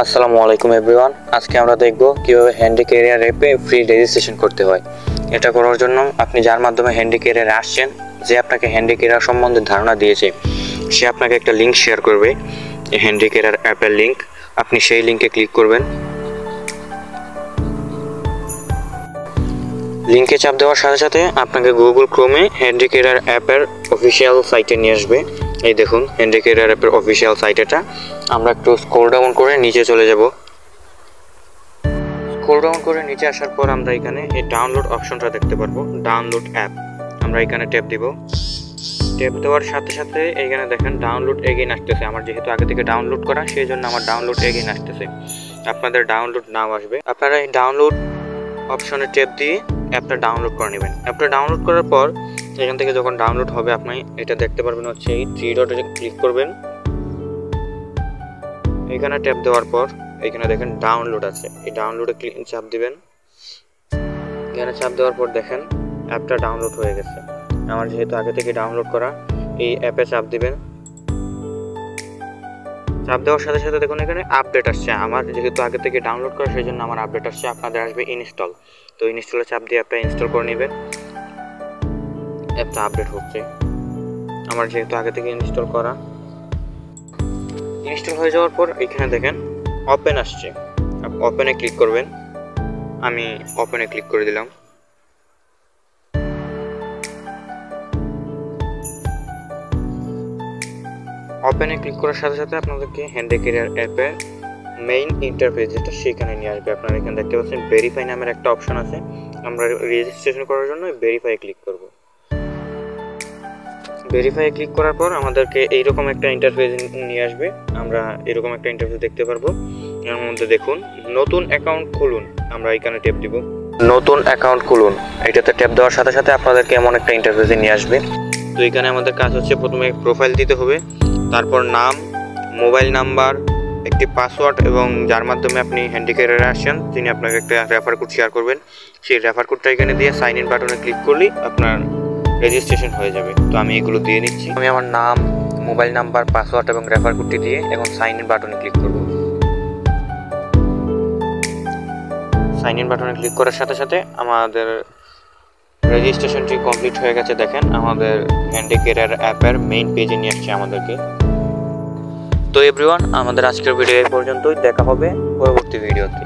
আসসালামু আলাইকুম এভরিওয়ান। আজকে আমরা দেখব কিভাবে হ্যান্ডি ক্যারিয়ার অ্যাপে ফ্রি রেজিস্ট্রেশন করতে হয়। এটা করার জন্য আপনি যার মাধ্যমে হ্যান্ডি ক্যারিয়ারে আসছেন, যে আপনাকে হ্যান্ডি ক্যারিয়ার সম্বন্ধে ধারণা দিয়েছে, সে আপনাকে একটা লিঙ্ক শেয়ার করবে, হ্যান্ডি ক্যারিয়ার অ্যাপের লিঙ্ক। আপনি সেই লিঙ্কে ক্লিক করবেন। লিঙ্কে চাপ দেওয়ার সাথে সাথে আপনাকে গুগল ক্রোমে হ্যান্ডি ক্যারিয়ার অ্যাপের অফিসিয়াল সাইটে নিয়ে আসবে। এই দেখুন হ্যান্ডি ক্যারিয়ার অ্যাপের অফিসিয়াল সাইট এটা। আমরা একটু স্ক্রল ডাউন করে নিচে চলে যাব। স্ক্রল ডাউন করে নিচে আসার পর আমরা এখানে এই ডাউনলোড অপশনটা দেখতে পারবো, ডাউনলোড অ্যাপ। আমরা এখানে ট্যাপ দিব। ট্যাপ দেওয়ার সাথে সাথে এইখানে দেখেন ডাউনলোড এগেইন আসতেছে। আমার যেহেতু আগে থেকে ডাউনলোড করা, সেই জন্য আমার ডাউনলোড এগেইন আসতেছে। আপনাদের ডাউনলোড নাও আসবে। আপনারা এই ডাউনলোড অপশনে ট্যাপ দিয়ে অ্যাপটা ডাউনলোড করে নেবেন। অ্যাপটা ডাউনলোড করার পর এখান থেকে যখন ডাউনলোড হবে আপনি এটা দেখতে পারবেন হচ্ছে এই থ্রি ডটে ক্লিক করবেন। এখানে ট্যাপ দেওয়ার পর এখানে দেখেন ডাউনলোড আছে, এই ডাউনলোডে চাপ দিবেন। এখানে চাপ দেওয়ার পর দেখেন অ্যাপটা ডাউনলোড হয়ে গেছে। আমার যেহেতু আগে থেকে ডাউনলোড করা, এই অ্যাপে চাপ দিবেন। চাপ দেওয়ার সাথে সাথে দেখুন এখানে আপডেট আসছে। আমার যেহেতু আগে থেকে ডাউনলোড করা, সেই জন্য আমার আপডেট আসছে। আপনাদের আসবে ইনস্টল। তো ইনস্টলে চাপ দিয়ে অ্যাপটা ইনস্টল করে নেবেন। অ্যাপটা আপডেট হচ্ছে। আমার যেহেতু আগে থেকে ইনস্টল করা, ইনস্টল হয়ে যাওয়ার পর এখানে দেখেন ওপেন আসছে। ওপেনে ক্লিক করবেন। আমি ওপেনে ক্লিক করে দিলাম। ওপেনে ক্লিক করার সাথে সাথে আপনাদেরকে হ্যান্ডি ক্যারিয়ার অ্যাপের মেইন ইন্টারফেস যেটা, সেখানে নিয়ে আসবে। আপনারা এখানে দেখতে পাচ্ছেন ভেরিফাই নামের একটা অপশন আছে। আমরা রেজিস্ট্রেশন করার জন্য ভেরিফাই ক্লিক করব। ভেরিফাই ক্লিক করার পর আমাদেরকে এইরকম একটা ইন্টারফেস নিয়ে আসবে। আমরা এরকম একটা ইন্টারফেস দেখতে পারবো। এর মধ্যে দেখুন নতুন অ্যাকাউন্ট খুলুন। আমরা এখানে ট্যাপ দিব, নতুন অ্যাকাউন্ট খুলুন। এটাতে ট্যাপ দেওয়ার সাথে সাথে আপনাদেরকে এমন একটা ইন্টারফেসে নিয়ে আসবে। তো এখানে আমাদের কাজ হচ্ছে প্রথমে প্রোফাইল দিতে হবে, তারপর নাম, মোবাইল নাম্বার, একটি পাসওয়ার্ড এবং যার মাধ্যমে আপনি হ্যান্ডি ক্যারিয়ারে আসছেন তিনি আপনাকে একটা রেফার কোড শেয়ার করবেন। সেই রেফার কোডটা এখানে দিয়ে সাইন ইন বাটনে ক্লিক করলেই আপনার রেজিস্ট্রেশন হয়ে যাবে। তো আমি এগুলো দিয়ে নিচ্ছি। আমি আমার নাম, মোবাইল নাম্বার, পাসওয়ার্ড এবং রেফার কোডটি দিয়ে এখন সাইন ইন বাটনে ক্লিক করব। সাইন ইন বাটনে ক্লিক করার সাথে সাথে আমাদের রেজিস্ট্রেশনটি কমপ্লিট হয়ে গেছে। দেখেন আমাদের হ্যান্ডি ক্যারিয়ার অ্যাপের মেইন পেজে নিয়ে আসছে আমাদেরকে। তো এভরিওয়ান, আমাদের আজকের ভিডিও এই পর্যন্তই। দেখা হবে পরবর্তী ভিডিওতে।